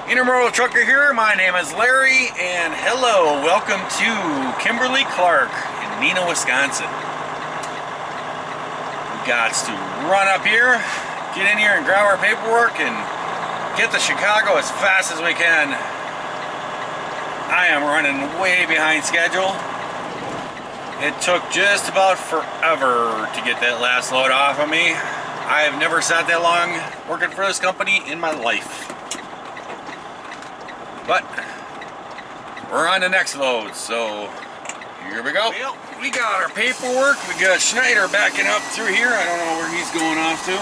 Intermodal trucker here. My name is Larry, and hello, welcome to Kimberly, Clark in Neenah, Wisconsin. We got to run up here, get in here and grab our paperwork, and get to Chicago as fast as we can. I am running way behind schedule. It took just about forever to get that last load off of me. I have never sat that long working for this company in my life. But we're on the next load, so here we go. Well, we got our paperwork. We got Schneider backing up through here. I don't know where he's going off to.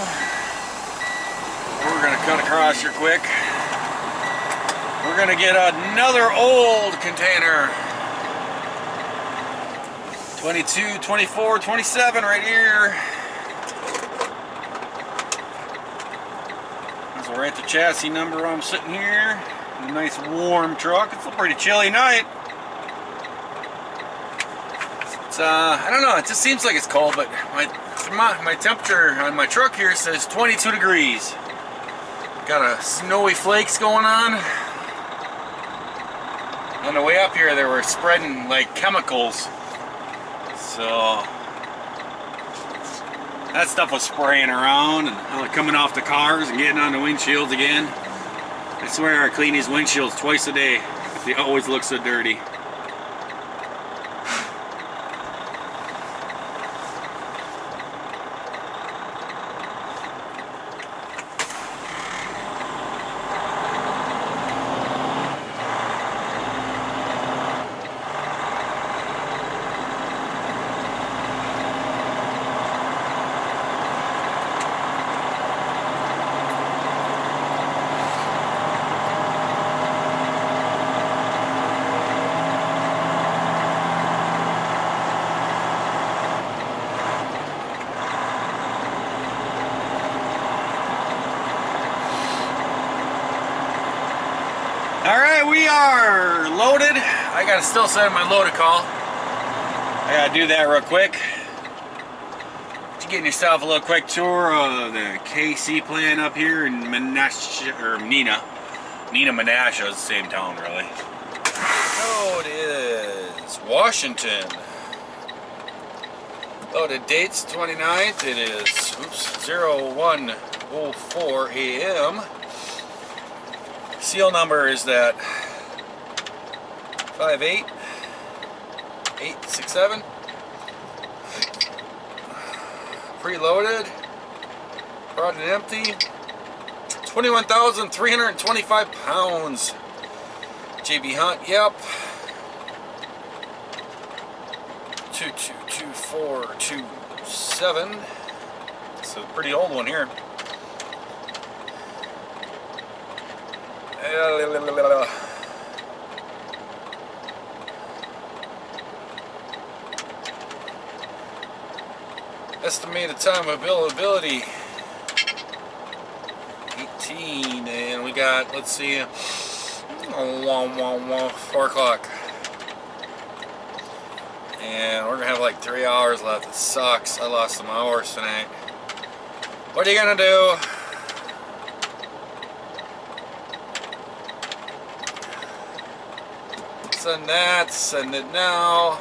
We're gonna cut across here quick. We're gonna get another old container. 22, 24, 27 right here. So we're at the chassis number. I'm sitting here. A nice warm truck. It's a pretty chilly night. It's I don't know, it just seems like it's cold, but my temperature on my truck here says 22 degrees. Got a snowy flakes going on. On the way up here they were spreading like chemicals. So that stuff was spraying around and coming off the cars and getting on the windshields again. I swear I clean these windshields twice a day. They always look so dirty. Alright, we are loaded. I gotta still send my loaded call. I gotta do that real quick. Just getting yourself a little quick tour of the KC plant up here in Neenah. Menasha is the same town, really. Oh, it is Washington. Loaded dates 29th. It is 01:04 a.m. Seal number is that 58867. Preloaded. Brought it empty. 21,325 pounds. JB Hunt, yep. 222427. It's a pretty old one here. Estimated time of availability 18, and we got, let's see, 4 o'clock, and we're gonna have like 3 hours left. It sucks. I lost some hours tonight. What are you gonna do? Send that, send it now.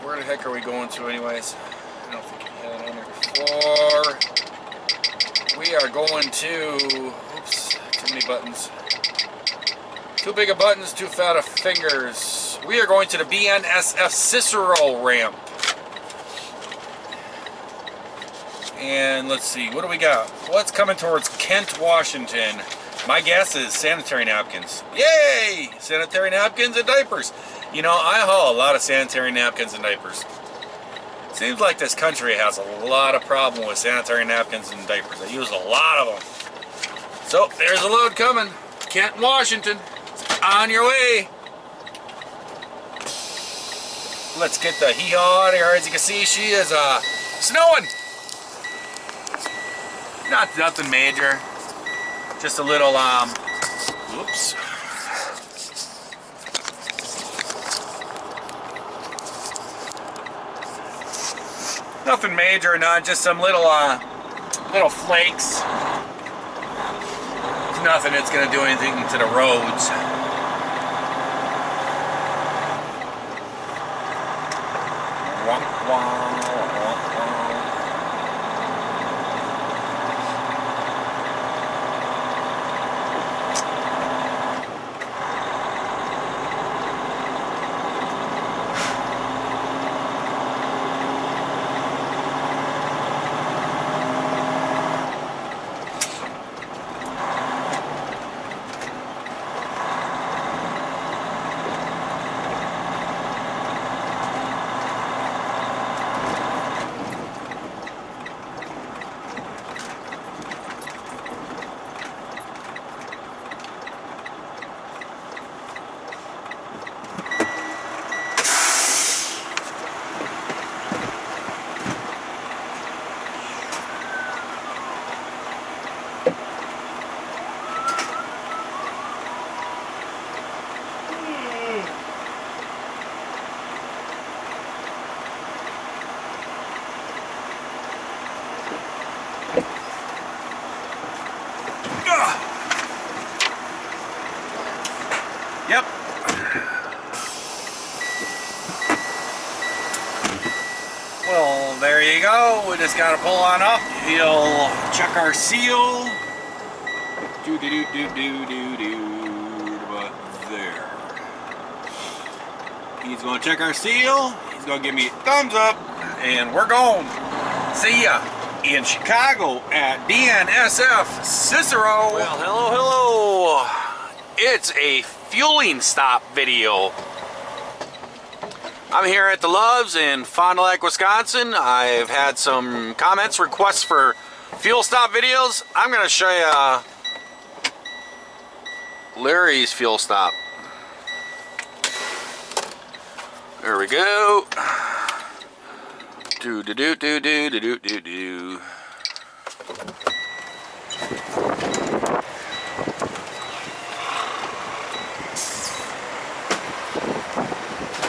Where the heck are we going to anyways? I don't think we had it on there before. We are going to, oops, too many buttons. Too big of buttons, too fat of fingers. We are going to the BNSF Cicero ramp. And let's see, what do we got? What's coming towards Kent, Washington? My guess is sanitary napkins. Yay! Sanitary napkins and diapers. You know, I haul a lot of sanitary napkins and diapers. Seems like this country has a lot of problem with sanitary napkins and diapers. I use a lot of them. So, there's a load coming. Kent, Washington. On your way. Let's get the hee-haw out of here. As you can see, she is snowing. Nothing major. Just a little, whoops. Nothing major, not just some little flakes. nothing that's going to do anything to the roads. Wah, wah. Yep. Well, there you go. We just got to pull on up. He'll check our seal. But there. He's going to check our seal. He's going to give me a thumbs up. And we're going. See ya in Chicago at BNSF Cicero. Well, hello. It's a fueling stop video. I'm here at the Loves in Fond du Lac, Wisconsin. I've had some comments, requests for fuel stop videos. I'm going to show you Larry's fuel stop. There we go. Do.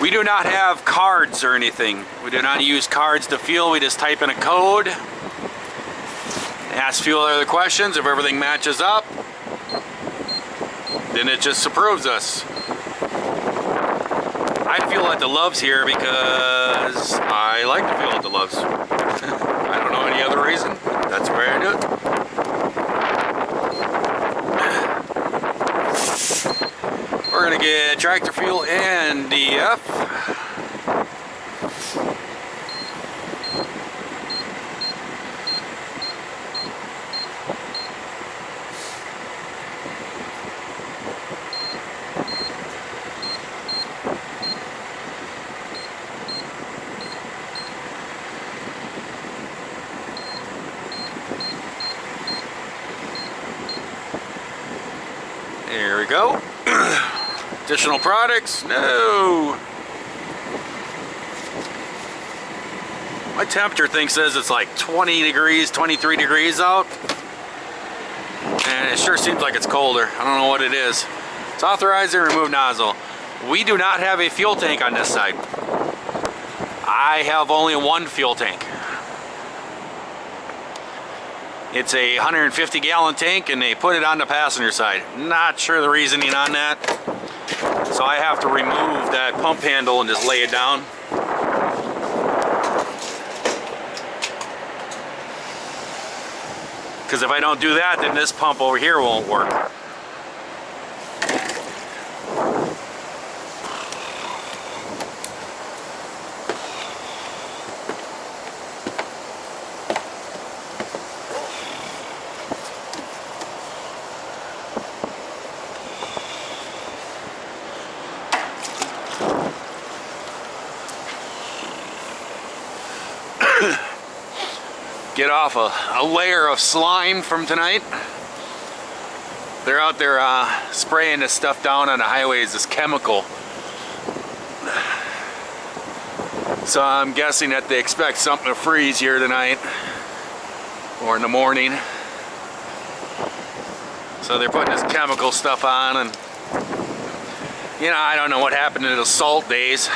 We do not have cards or anything. We do not use cards to fuel. We just type in a code, ask fuel other questions. If everything matches up, then it just approves us. I fuel at the Loves here because I like to fuel at the Loves. I don't know any other reason. That's where I do it. We're gonna get tractor fuel and DF. There we go. Additional products? No. My temperature thing says it's like 20 degrees, 23 degrees out. And it sure seems like it's colder. I don't know what it is. It's authorizer, remove nozzle. We do not have a fuel tank on this side. I have only one fuel tank. It's a 150 gallon tank and they put it on the passenger side. Not sure the reasoning on that. So I have to remove that pump handle and just lay it down. Because if I don't do that, then this pump over here won't work. Get off a layer of slime from tonight. They're out there spraying this stuff down on the highways, this chemical. So I'm guessing that they expect something to freeze here tonight or in the morning. So they're putting this chemical stuff on, and you know, I don't know what happened to the salt days.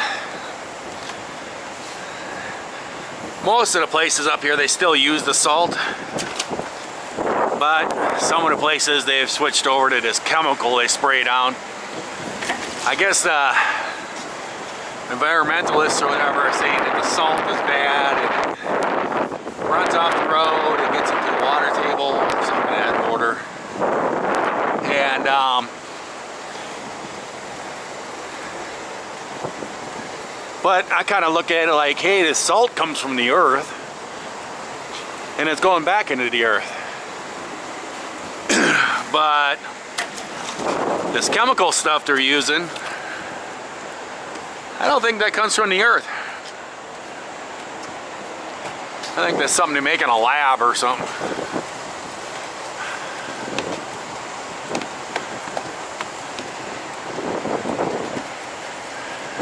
Most of the places up here, they still use the salt. But some of the places they've switched over to this chemical they spray down. I guess the environmentalists or whatever are saying that the salt is bad and it runs off the road, it gets into the water table, or something of that order. And but I kind of look at it like, hey, this salt comes from the earth and it's going back into the earth. But this chemical stuff they're using, I don't think that comes from the earth. I think that's something they make in a lab or something.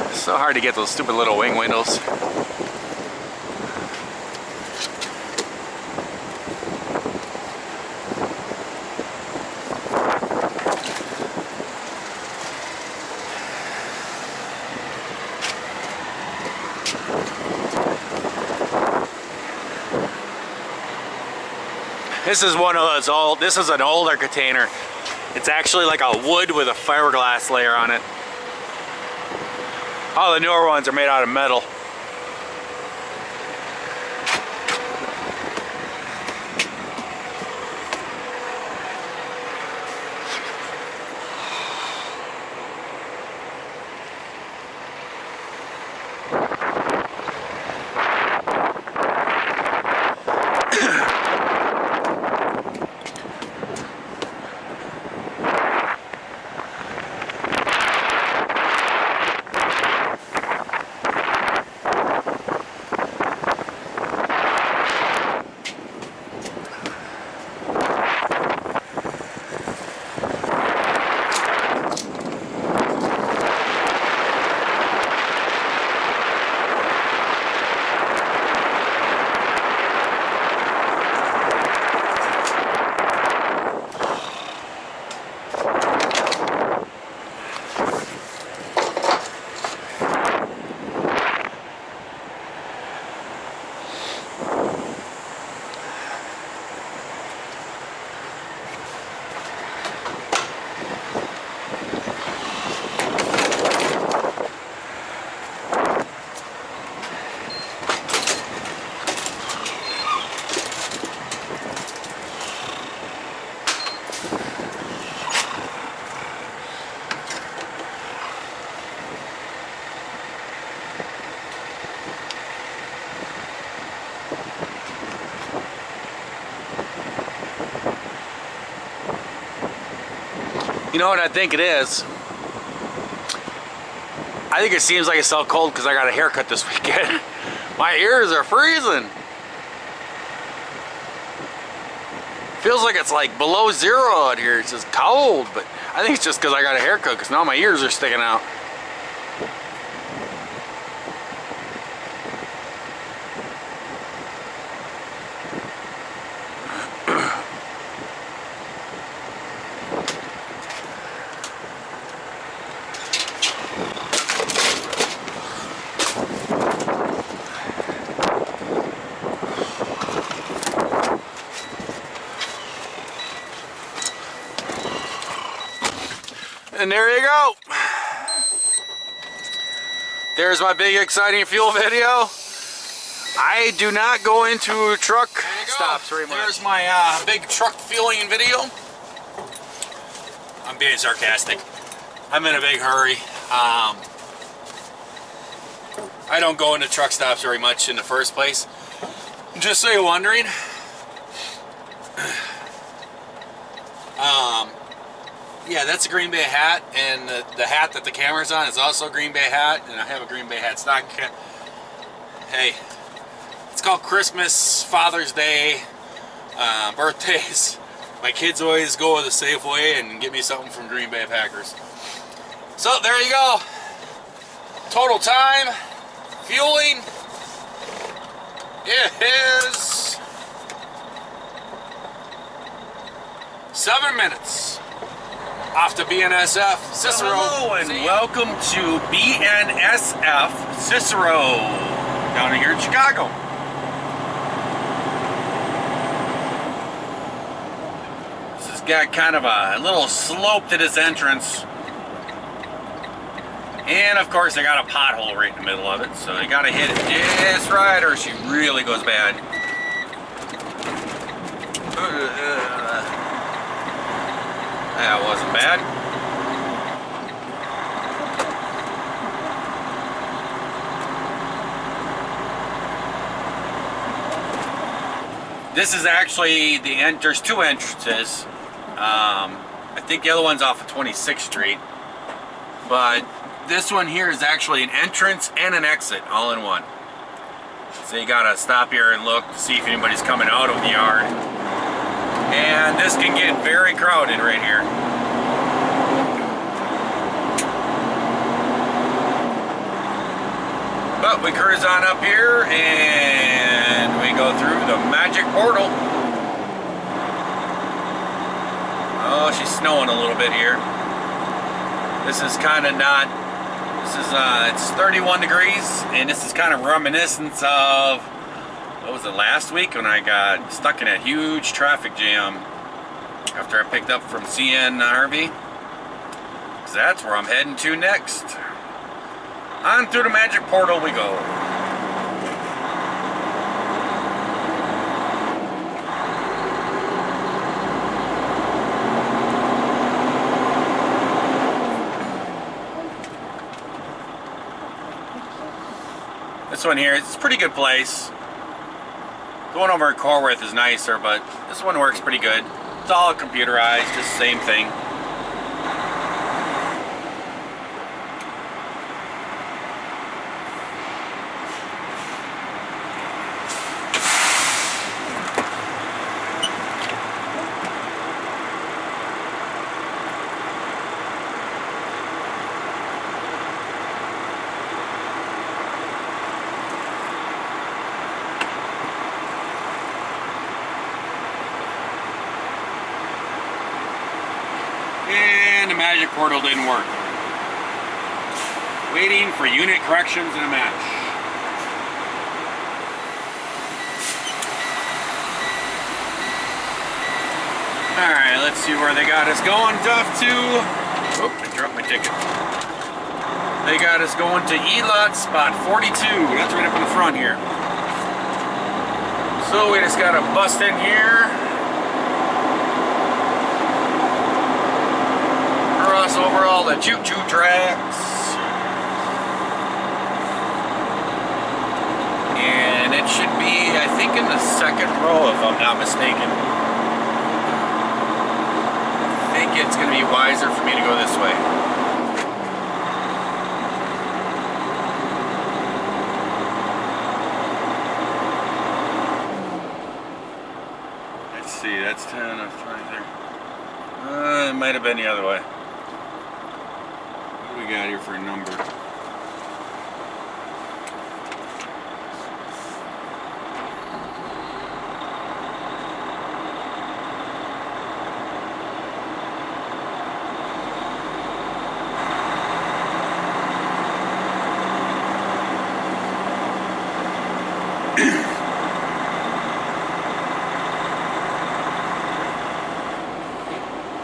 It's so hard to get those stupid little wing windows. This is one of those old, this is an older container. It's actually like a wood with a fiberglass layer on it. All the newer ones are made out of metal. You know what I think it is? I think it seems like it's so cold because I got a haircut this weekend. My ears are freezing. Feels like it's like below zero out here. It's just cold, but I think it's just because I got a haircut because now my ears are sticking out. And there you go. There's my big exciting fuel video. I do not go into truck stops very much. There's my big truck fueling video. I'm being sarcastic. I'm in a big hurry. I don't go into truck stops very much in the first place. Just so you're wondering. Yeah, that's a Green Bay hat, and the hat that the camera's on is also a Green Bay hat, and I have a Green Bay hat stock. Hey, it's called Christmas, Father's Day, birthdays. My kids always go to the Safeway and get me something from Green Bay Packers. So there you go. Total time, fueling, it is 7 minutes. Off to BNSF, Cicero. Hello and welcome to BNSF, Cicero, down here in Chicago. got kind of a little slope to this entrance. And of course I got a pothole right in the middle of it, so you gotta hit it just right or she really goes bad. That wasn't bad. This is actually there's two entrances. I think the other one's off of 26th Street. But this one here is actually an entrance and an exit all in one. So you gotta stop here and look to see if anybody's coming out of the yard. And this can get very crowded right here. But we cruise on up here and we go through the magic portal. Oh, she's snowing a little bit here. This is kind of not, it's 31 degrees, and this is kind of reminiscent of, what was it, last week when I got stuck in a huge traffic jam after I picked up from CN Harvey. So that's where I'm heading to next. On through the magic portal we go. This one here, it's a pretty good place. Going over at Corworth is nicer, but this one works pretty good. It's all computerized, just the same thing. And the magic portal didn't work. Waiting for unit corrections in a match. Alright, let's see where they got us going. Off to... Oh, I dropped my ticket. They got us going to E-Lot spot 42. That's right up in the front here. So we just gotta bust in here. Cross over all the choo-choo tracks. And it should be, I think, in the second row if I'm not mistaken. I think it's going to be wiser for me to go this way. Let's see, that's 10, that's right there. It might have been the other way. What do we got here for a number?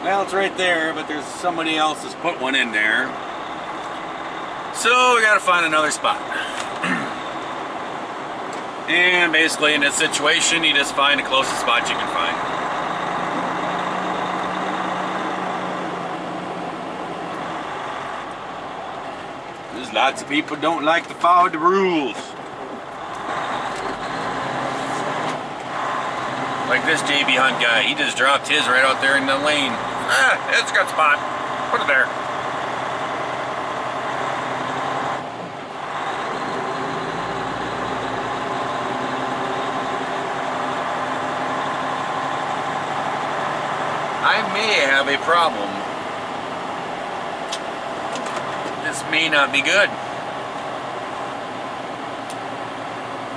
Well, it's right there, but there's somebody else that's put one in there. So we gotta find another spot. And basically in this situation, you just find the closest spot you can find. There's lots of people don't like to follow the rules. Like this JB Hunt guy, he just dropped his right out there in the lane. Ah, it's got a spot. Put it there. I may have a problem. This may not be good.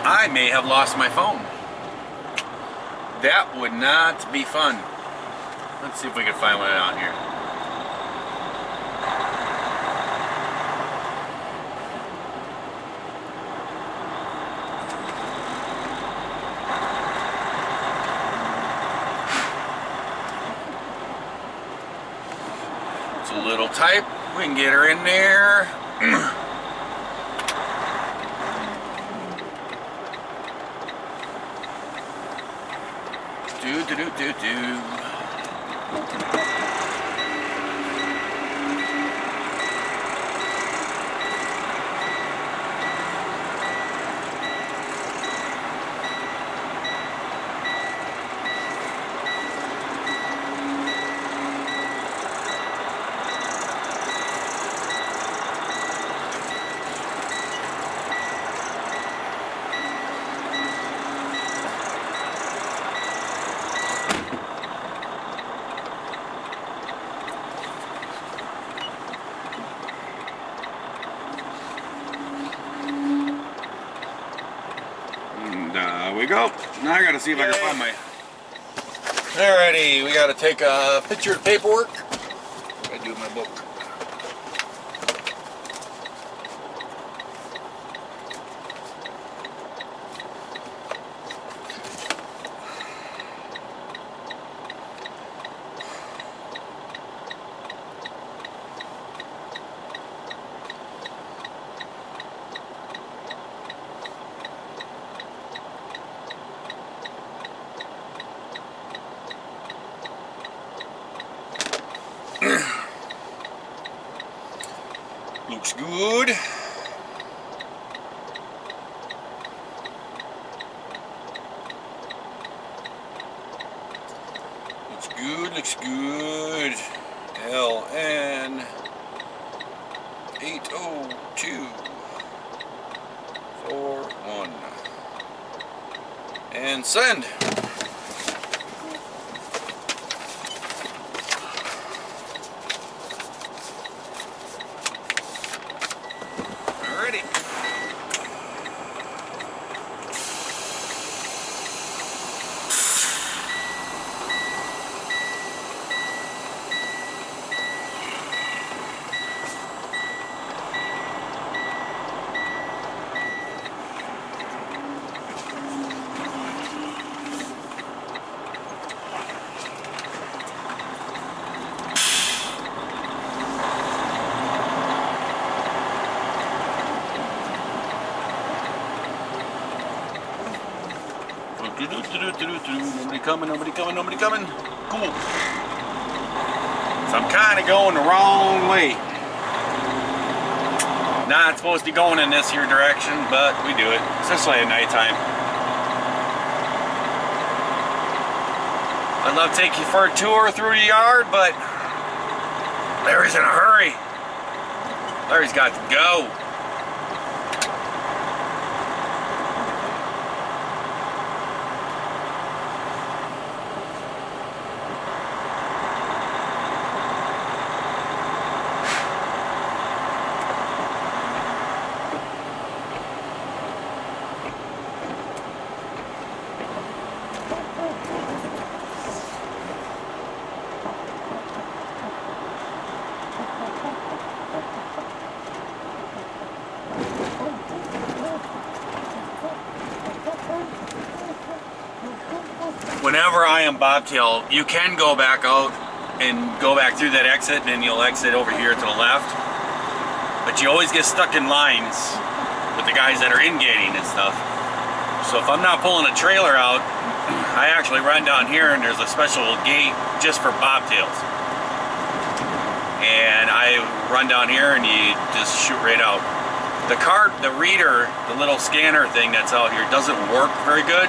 I may have lost my phone. That would not be fun. Let's see if we can find one out here. It's a little tight. We can get her in there. Do. We go. Now I gotta see if I can find my... Alrighty, we gotta take a picture of paperwork. I do my book. Looks good. Looks good, looks good. LN 80241. And send. Nobody coming, nobody coming, nobody coming. Cool. So I'm kind of going the wrong way. Not supposed to be going in this here direction, but we do it, especially at nighttime. I'd love to take you for a tour through the yard, but Larry's in a hurry. Larry's got to go. Whenever I am bobtail, you can go back out and go back through that exit, and then you'll exit over here to the left. But you always get stuck in lines with the guys that are in-gating and stuff. So if I'm not pulling a trailer out, I actually run down here, and there's a special gate just for bobtails. And I run down here, and you just shoot right out. The cart, the reader, the little scanner thing that's out here doesn't work very good.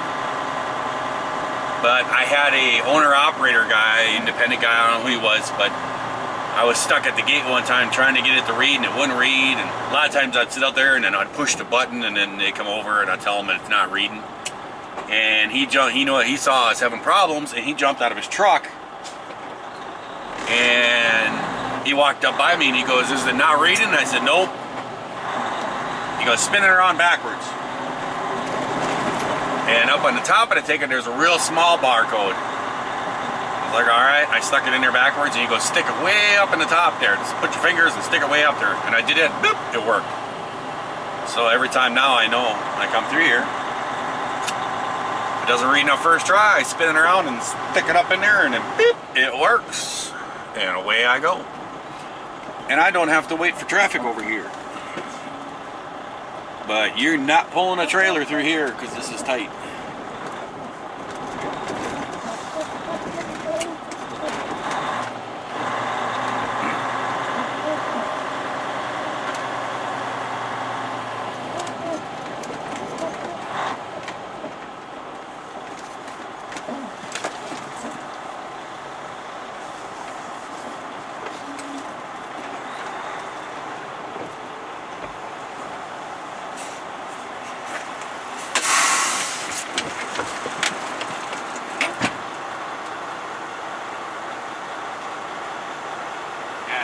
But I had a owner-operator guy, independent guy, I don't know who he was, but I was stuck at the gate one time trying to get it to read, and it wouldn't read. And a lot of times I'd sit out there, and then I'd push the button, and then they come over, and I'd tell them that it's not reading. And he saw us having problems, and he jumped out of his truck, and he walked up by me, and he goes, "Is it not reading?" And I said, "Nope." He goes, "Spin it around backwards." And up on the top of the ticket, there's a real small barcode. I was like, all right. I stuck it in there backwards, and you go, stick it way up in the top there. Just put your fingers and stick it way up there. And I did it, boop, it worked. So every time now I know, I come through here, if it doesn't read enough first try, I spin it around and stick it up in there, and then beep, it works. And away I go. and I don't have to wait for traffic over here. But you're not pulling a trailer through here because this is tight.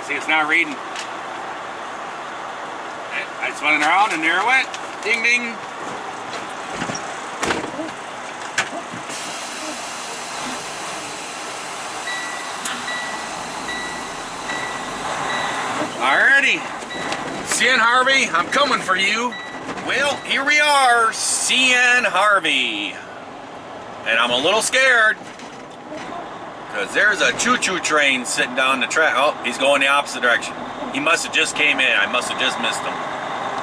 See, it's not reading. I spun it around and there it went. Ding ding. Alrighty. CN Harvey, I'm coming for you. Well, here we are, CN Harvey. And I'm a little scared. Because there's a choo-choo train sitting down the track. Oh, he's going the opposite direction. He must have just came in. I must have just missed him.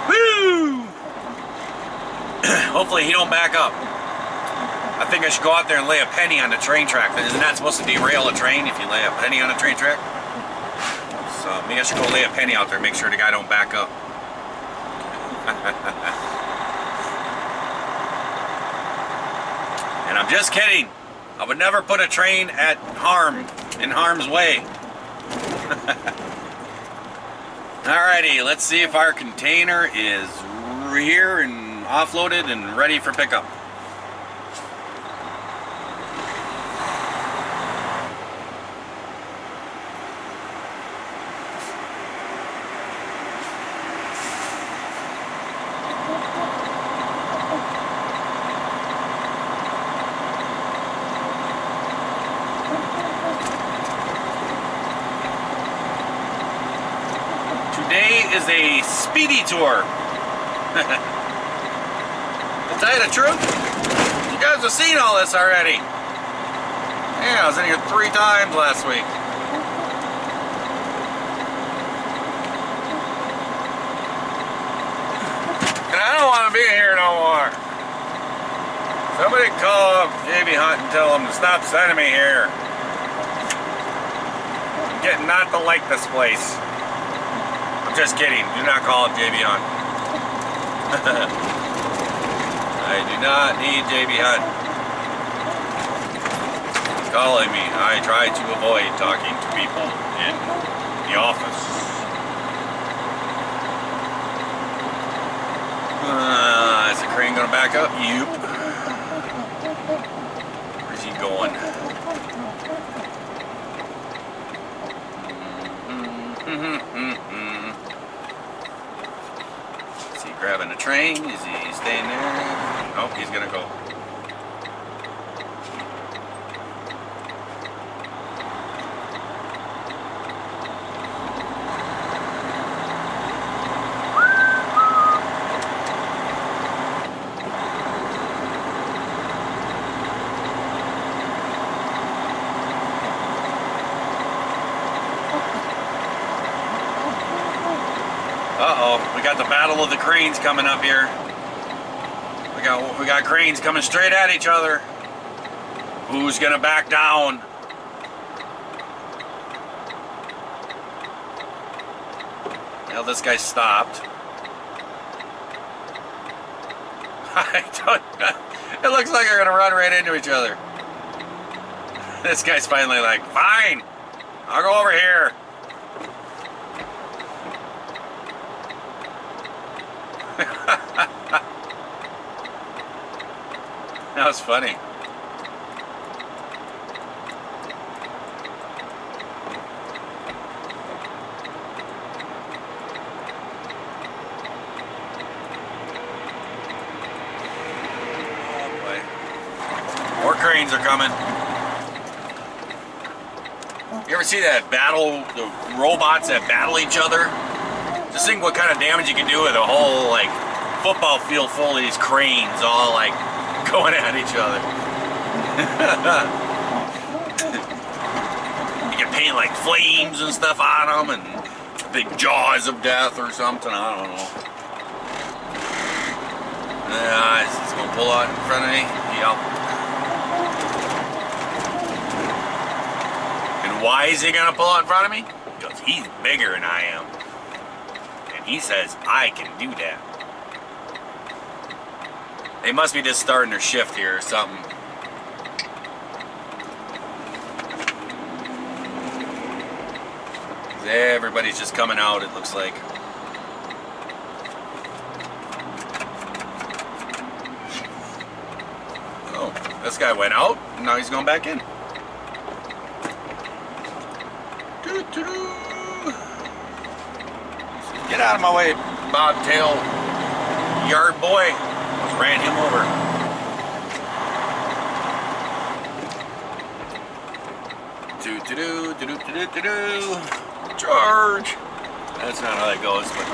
Woo! Hopefully he don't back up. I think I should go out there and lay a penny on the train track. Isn't that supposed to derail a train if you lay a penny on a train track? So maybe I should go lay a penny out there and make sure the guy don't back up. And I'm just kidding. I would never put a train in harm's way. Alrighty, let's see if our container is here and offloaded and ready for pickup. Today is a speedy tour. To tell you the truth, you guys have seen all this already. Yeah, I was in here 3 times last week. And I don't want to be here no more. Somebody call JB Hunt and tell them to stop sending me here. I'm getting not to like this place. Just kidding. Do not call him JB Hunt. I do not need JB Hunt calling me. I try to avoid talking to people in the office. Is the crane going to back up? Yep. Where's he going? Grabbing the train. Is he staying there? Nope, he's gonna go. Uh-oh, we got the battle of the cranes coming up here. We got cranes coming straight at each other. Who's gonna back down? Well, this guy stopped. It looks like they're gonna run right into each other. This guy's finally like, fine, I'll go over here. That was funny. Oh boy. More cranes are coming. You ever see that battle, the robots that battle each other? Just think what kind of damage you can do with a whole like football field full of these cranes all like going at each other. You can paint like flames and stuff on them, and big jaws of death or something. I don't know. He's gonna pull out in front of me. Yep. And why is he gonna pull out in front of me? Because he's bigger than I am. And he says I can do that. They must be just starting their shift here or something. Everybody's just coming out, it looks like. Oh, this guy went out, and now he's going back in. Get out of my way, bobtail yard boy. Just ran him over. Charge! That's not how that goes, but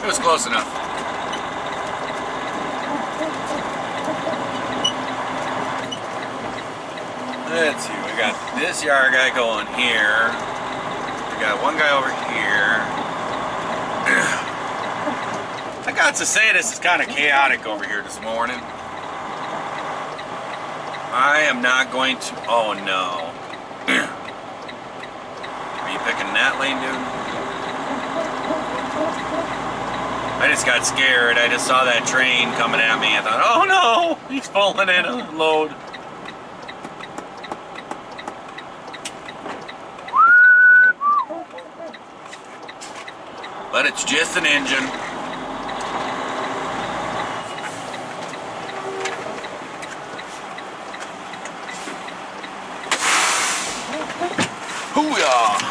it was close enough. Let's see, we got this yard guy going here. We got one guy over here. I got to say, this is kind of chaotic over here this morning. I am not going to... Oh no. Are you picking that lane, dude? I just got scared. I just saw that train coming at me. I thought, oh no, he's pulling in a load. But it's just an engine. Hoo-yah!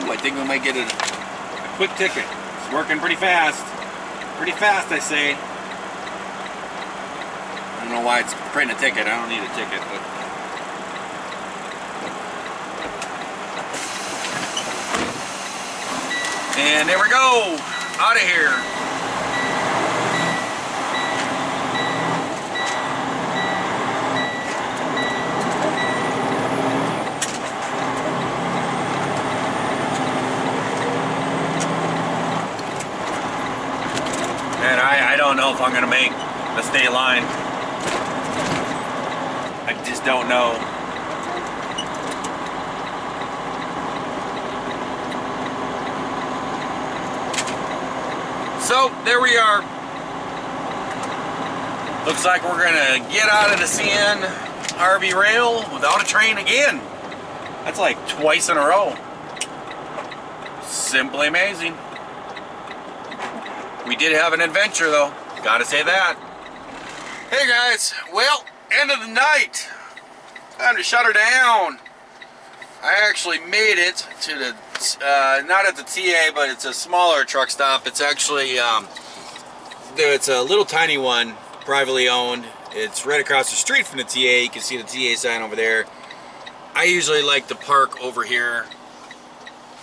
I think we might get a quick ticket. It's working pretty fast. Pretty fast, I say. I don't know why it's printing a ticket. I don't need a ticket, but... And there we go! Out of here! And I don't know if I'm going to make the state line. I just don't know. So, there we are. Looks like we're going to get out of the CN Harvey rail without a train again. That's like twice in a row. Simply amazing. We did have an adventure though, gotta say that. Hey guys, well, end of the night. Time to shut her down. I actually made it to the, not at the TA, but it's a smaller truck stop. It's actually, it's a little tiny one, privately owned. It's right across the street from the TA. You can see the TA sign over there. I usually like to park over here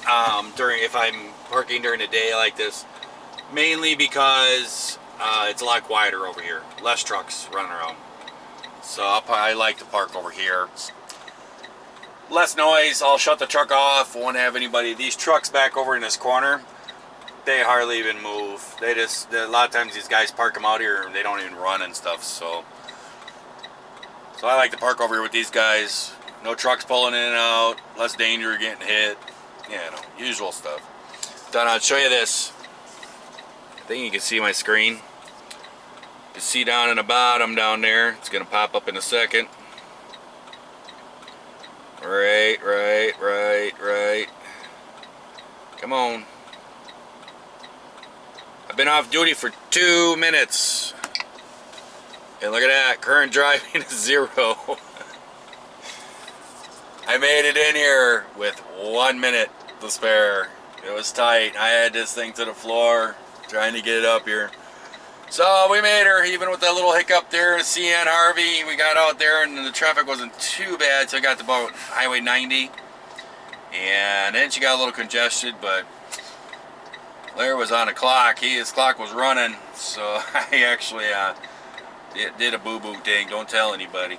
if I'm parking during the day like this. Mainly because it's a lot quieter over here. Less trucks running around. So I like to park over here. Less noise. I'll shut the truck off. Won't have anybody. These trucks back over in this corner, they hardly even move. They just, a lot of times these guys park them out here and they don't even run and stuff. So I like to park over here with these guys. No trucks pulling in and out. Less danger of getting hit. Yeah, no, usual stuff. Then I'll show you this. I think you can see my screen. You can see down in the bottom down there. It's going to pop up in a second. Right. Come on. I've been off duty for 2 minutes. And look at that. Current driving is 0. I made it in here with 1 minute to spare. It was tight. I had this thing to the floor, trying to get it up here. So we made her, even with that little hiccup there in CN Harvey. We got out there and the traffic wasn't too bad, so I got to about Highway 90. And then she got a little congested, but Larry was on a clock. His clock was running, so I actually did a boo-boo thing. Don't tell anybody.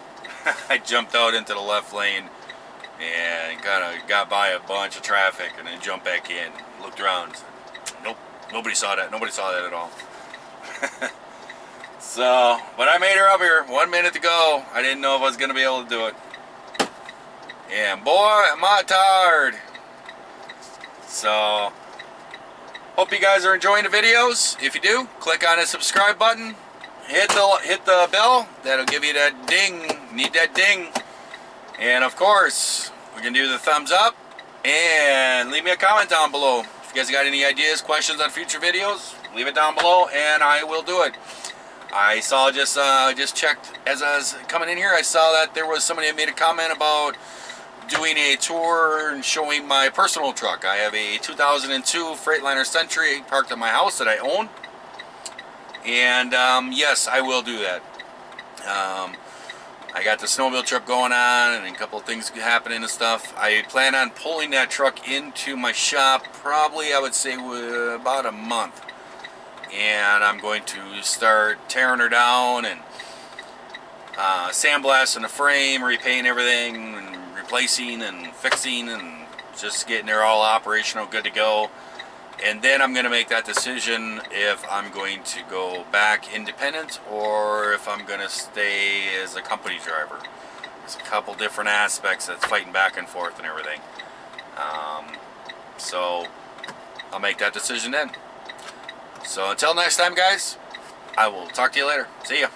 I jumped out into the left lane and kind of got by a bunch of traffic and then jumped back in, looked around and said, nope, nobody saw that. Nobody saw that at all. So, but I made her up here. 1 minute to go. I didn't know if I was going to be able to do it. And boy, am I tired. So, hope you guys are enjoying the videos. If you do, click on the subscribe button. Hit the bell. That'll give you that ding. Need that ding. And of course, we can do the thumbs up. And leave me a comment down below. If you guys got any ideas, questions on future videos, leave it down below and I will do it. I saw just checked as I was coming in here, I saw that there was somebody that made a comment about doing a tour and showing my personal truck. I have a 2002 Freightliner Century parked at my house that I own. And yes, I will do that. I got the snowmobile trip going on and a couple of things happening and stuff. I plan on pulling that truck into my shop probably, I would say, about a month. And I'm going to start tearing her down and sandblasting the frame, repainting everything, and replacing and fixing and just getting her all operational, good to go. And then I'm going to make that decision if I'm going to go back independent or if I'm going to stay as a company driver. There's a couple different aspects that's fighting back and forth and everything. So I'll make that decision then. So until next time, guys, I will talk to you later. See ya.